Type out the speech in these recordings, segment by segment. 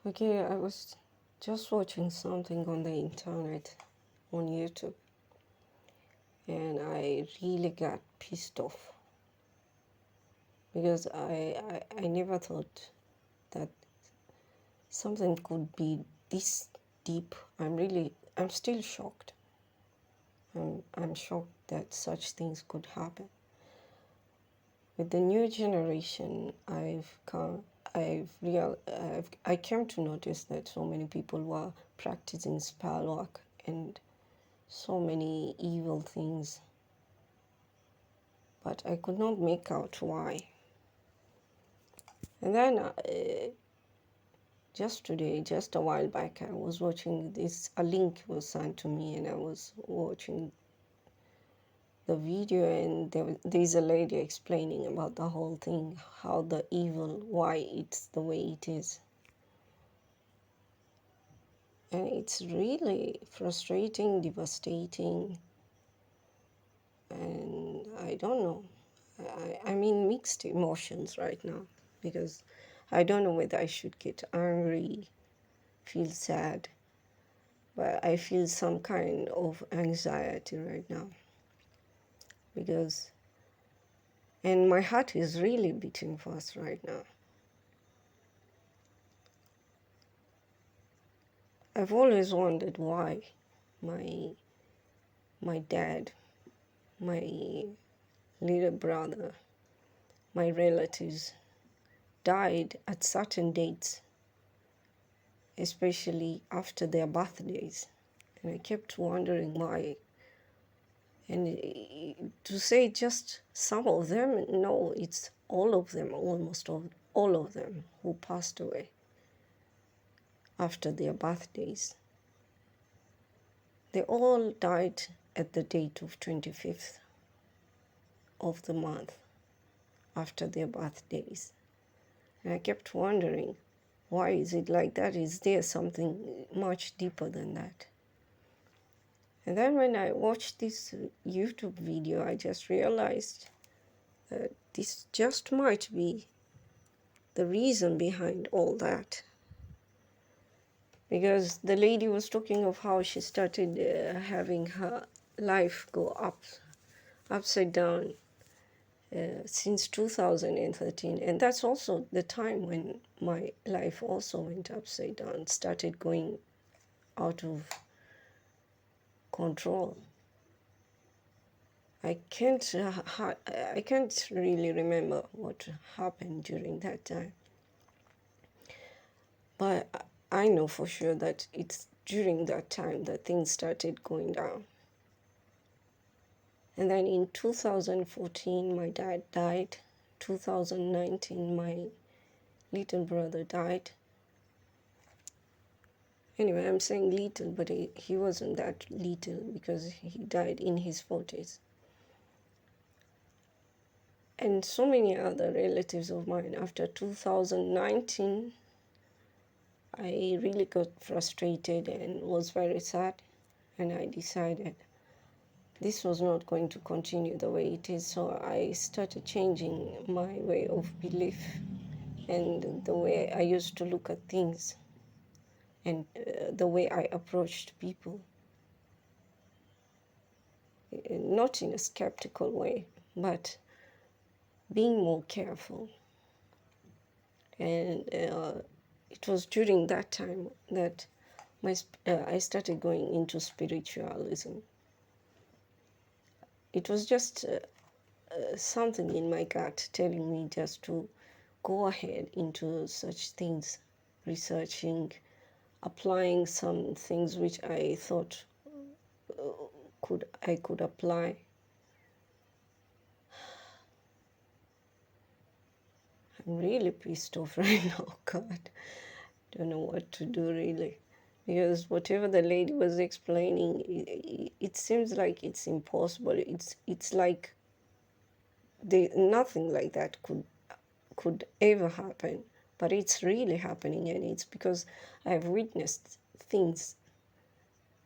Okay, I was just watching something on the internet, on YouTube, and I really got pissed off because I never thought that something could be this deep. I'm still shocked. I'm shocked that such things could happen. With the new generation, I came to notice that so many people were practicing spell work and so many evil things, but I could not make out why. And then just today, just a while back, I was watching this, a link was sent to me, and I was watching the video, and there's a lady explaining about the whole thing, how the evil, why it's the way it is. And it's really frustrating, devastating, and I don't know. I'm in mixed emotions right now because I don't know whether I should get angry, feel sad, but I feel some kind of anxiety right now because, and my heart is really beating fast right now. I've always wondered why my my dad, my little brother, my relatives died at certain dates, especially after their birthdays. And I kept wondering why. And to say just some of them, no, it's all of them, almost all of them who passed away after their birthdays. They all died at the date of 25th of the month after their birthdays. And I kept wondering, why is it like that? Is there something much deeper than that? And then when I watched this YouTube video, I just realized that this just might be the reason behind all that. Because the lady was talking of how she started having her life go upside down since 2013. And that's also the time when my life also went upside down, started going out of control. I can't really remember what happened during that time. But I know for sure that it's during that time that things started going down. And then in 2014, my dad died. 2019, my little brother died. Anyway, I'm saying little, but he wasn't that little because he died in his 40s. And so many other relatives of mine. After 2019, I really got frustrated and was very sad. And I decided this was not going to continue the way it is. So I started changing my way of belief and the way I used to look at things and the way I approached people. Not in a skeptical way, but being more careful. And it was during that time that I started going into spiritualism. It was just something in my gut telling me just to go ahead into such things, researching, applying some things which I thought I could apply. I'm really pissed off right now, God. Don't know what to do really. Because whatever the lady was explaining, it seems like it's impossible. It's like nothing like that could ever happen. But it's really happening, and it's because I've witnessed things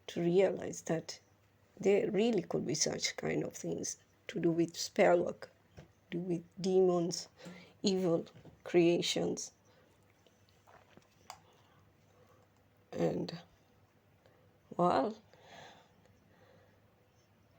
to realize that there really could be such kind of things to do with spell work, to do with demons, evil creations. And, well,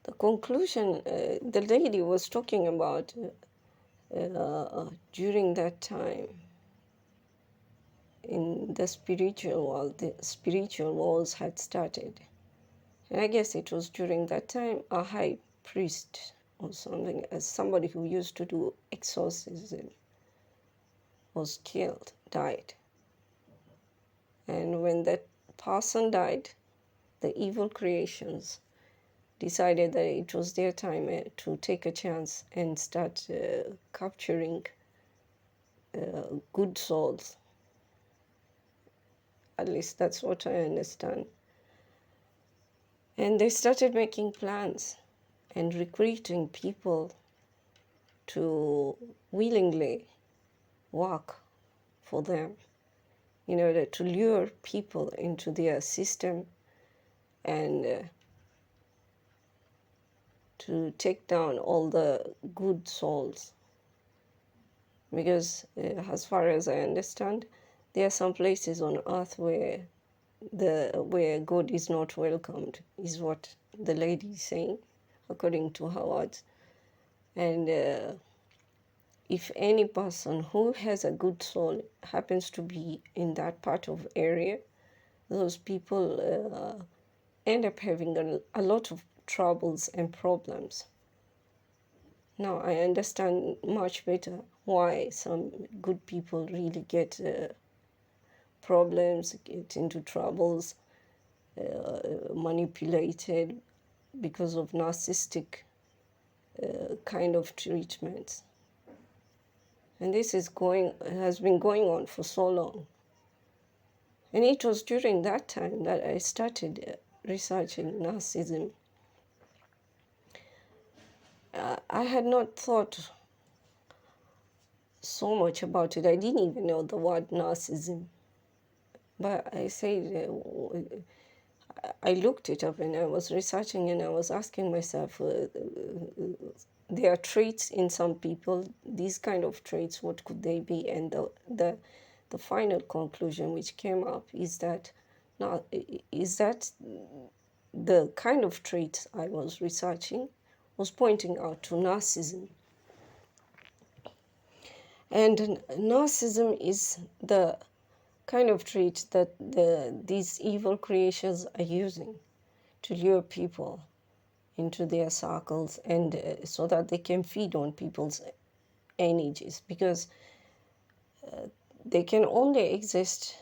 the conclusion the lady was talking about during that time in the spiritual world, the spiritual wars had started. And I guess it was during that time a high priest or something, as somebody who used to do exorcism, was killed, died. And when that person died, the evil creations decided that it was their time to take a chance and start capturing good souls. At least that's what I understand. And they started making plans and recruiting people to willingly work for them in order to lure people into their system and to take down all the good souls. Because as far as I understand, there are some places on earth where God is not welcomed, is what the lady is saying, according to her words. And if any person who has a good soul happens to be in that part of area, those people end up having a lot of troubles and problems. Now I understand much better why some good people really get problems, get into troubles, manipulated because of narcissistic kind of treatments. And this has been going on for so long. And it was during that time that I started researching narcissism. I had not thought so much about it. I didn't even know the word narcissism. But I said, I looked it up and I was researching and I was asking myself, there are traits in some people, these kind of traits, what could they be? And the final conclusion which came up is that the kind of traits I was researching was pointing out to narcissism. And narcissism is the kind of trait that these evil creations are using to lure people into their circles and so that they can feed on people's energies, because they can only exist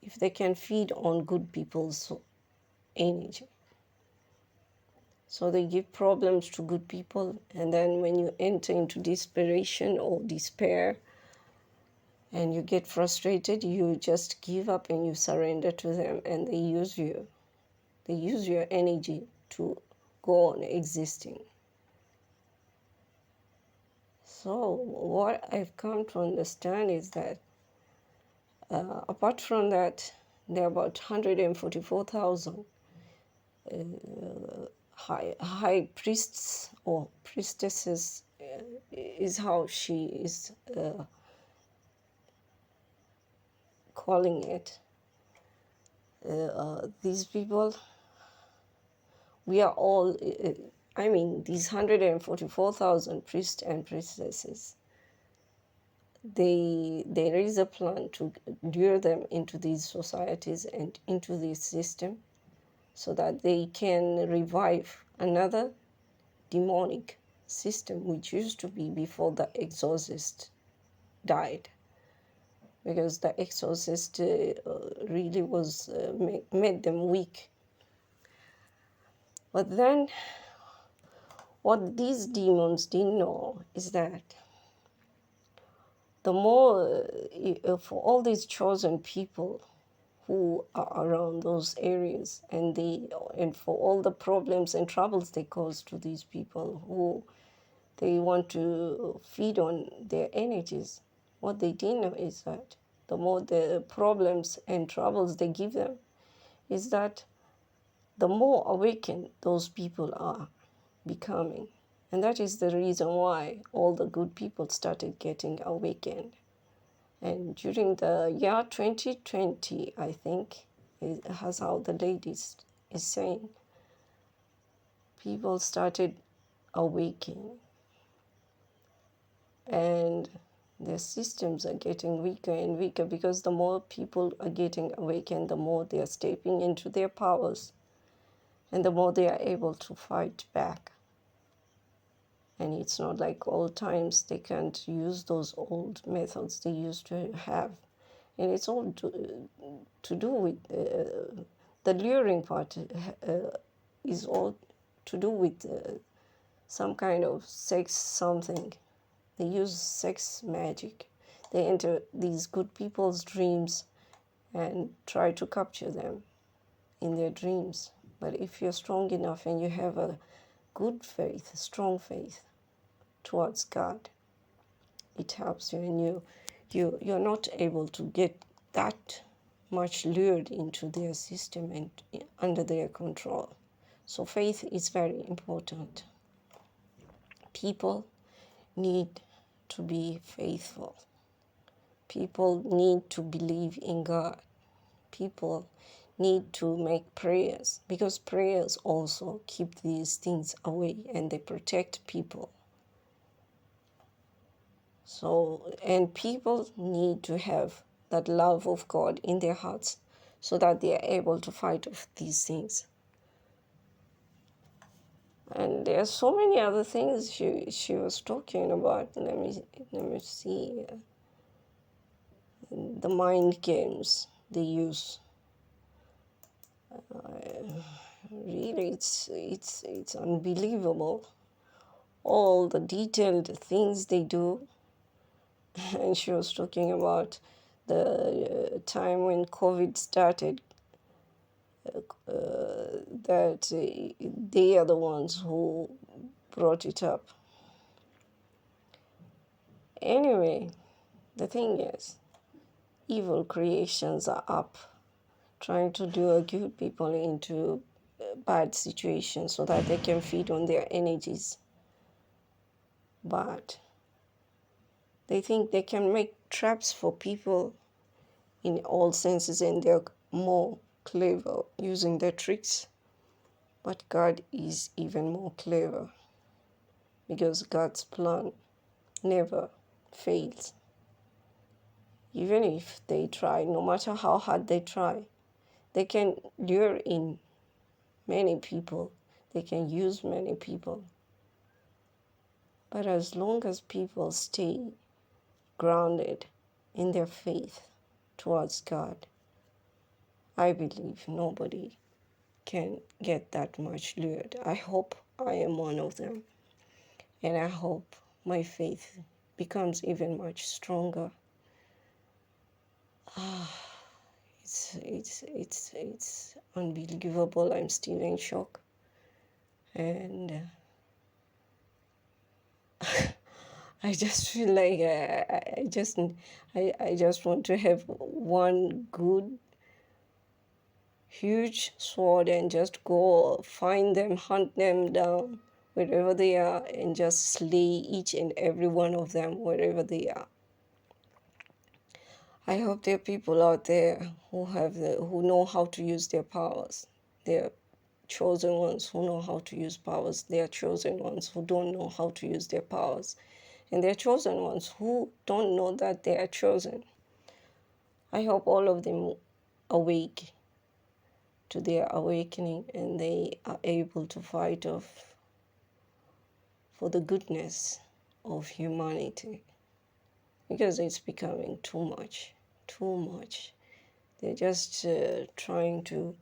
if they can feed on good people's energy. So they give problems to good people, and then when you enter into desperation or despair and you get frustrated, you just give up and you surrender to them, and they use you. They use your energy to go on existing. So what I've come to understand is that apart from that, there are about 144,000 high priests or priestesses, is how she is calling it. These people, we are all, these 144,000 priests and priestesses, there is a plan to lure them into these societies and into this system so that they can revive another demonic system which used to be before the exorcist died. Because the exorcist really was made them weak. But then what these demons didn't know is that the more for all these chosen people who are around those areas, and for all the problems and troubles they cause to these people who they want to feed on their energies, what they didn't know is that the more the problems and troubles they give them, is that the more awakened those people are becoming. And that is the reason why all the good people started getting awakened. And during the year 2020, I think, as how the lady is saying, people started awakening, and their systems are getting weaker and weaker, because the more people are getting awakened, the more they are stepping into their powers, and the more they are able to fight back. And it's not like old times, they can't use those old methods they used to have. And it's all to do with the luring part, is all to do with some kind of sex something. They use sex magic. They enter these good people's dreams and try to capture them in their dreams. But if you're strong enough and you have a good faith, strong faith towards God, it helps you, and you're not able to get that much lured into their system and under their control. So faith is very important. People need to be faithful. People need to believe in God. People need to make prayers, because prayers also keep these things away and they protect people. So, and people need to have that love of God in their hearts so that they are able to fight off these things. And there are so many other things she was talking about. Let me see. The mind games they use. Really, it's unbelievable. All the detailed things they do. And she was talking about the time when COVID started, that they are the ones who brought it up. Anyway, the thing is, evil creations are up, trying to lure good people into bad situations so that they can feed on their energies. But they think they can make traps for people in all senses, and they're more clever using their tricks. But God is even more clever, because God's plan never fails. Even if they try, no matter how hard they try, they can lure in many people, they can use many people. But as long as people stay grounded in their faith towards God, I believe nobody can get that much lured. I hope I am one of them. And I hope my faith becomes even much stronger. It's unbelievable. I'm still in shock. And I just feel like I just want to have one good huge sword and just go find them, hunt them down wherever they are, and just slay each and every one of them wherever they are. I hope there are people out there who know how to use their powers. There chosen ones who know how to use powers. There are chosen ones who don't know how to use their powers. And there are chosen ones who don't know that they are chosen. I hope all of them awake to their awakening, and they are able to fight off for the goodness of humanity, because it's becoming too much. They're just trying to,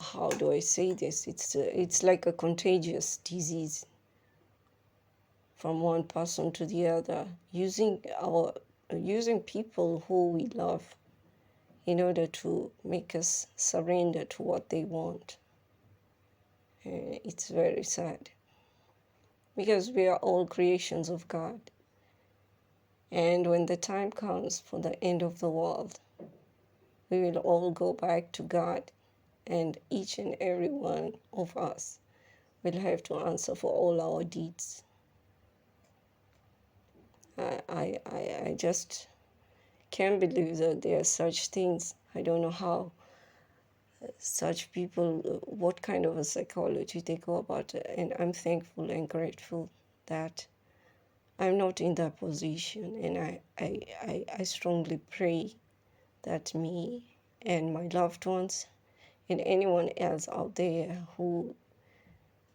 how do I say this? It's like a contagious disease from one person to the other, using people who we love in order to make us surrender to what they want. It's very sad, because we are all creations of God. And when the time comes for the end of the world, we will all go back to God, and each and every one of us will have to answer for all our deeds. I just can't believe that there are such things. I don't know how such people, what kind of a psychology they go about it. And I'm thankful and grateful that I'm not in that position. And I strongly pray that me and my loved ones and anyone else out there who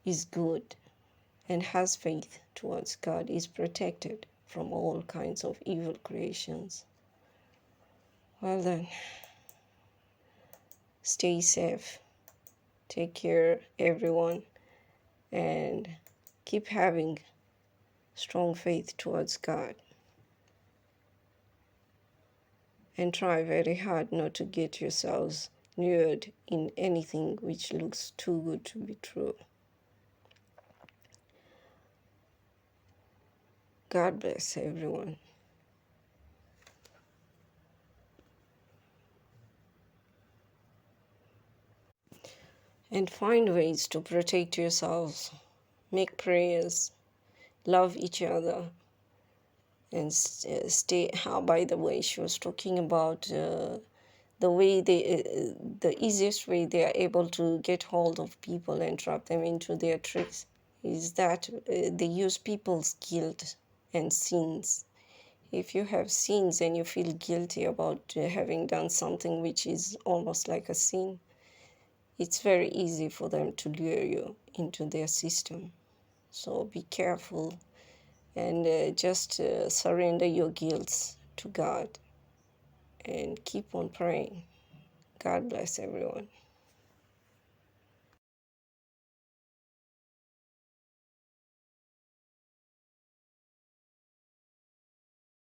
is good and has faith towards God is protected from all kinds of evil creations. Well then, stay safe, take care everyone, and keep having strong faith towards God. And try very hard not to get yourselves lured in anything which looks too good to be true. God bless everyone. And find ways to protect yourselves. Make prayers. Love each other. And stay. How, by the way, she was talking about the way the easiest way they are able to get hold of people and trap them into their tricks is that they use people's guilt and sins. If you have sins and you feel guilty about having done something which is almost like a sin, it's very easy for them to lure you into their system. So be careful and just surrender your guilt to God and keep on praying. God bless everyone.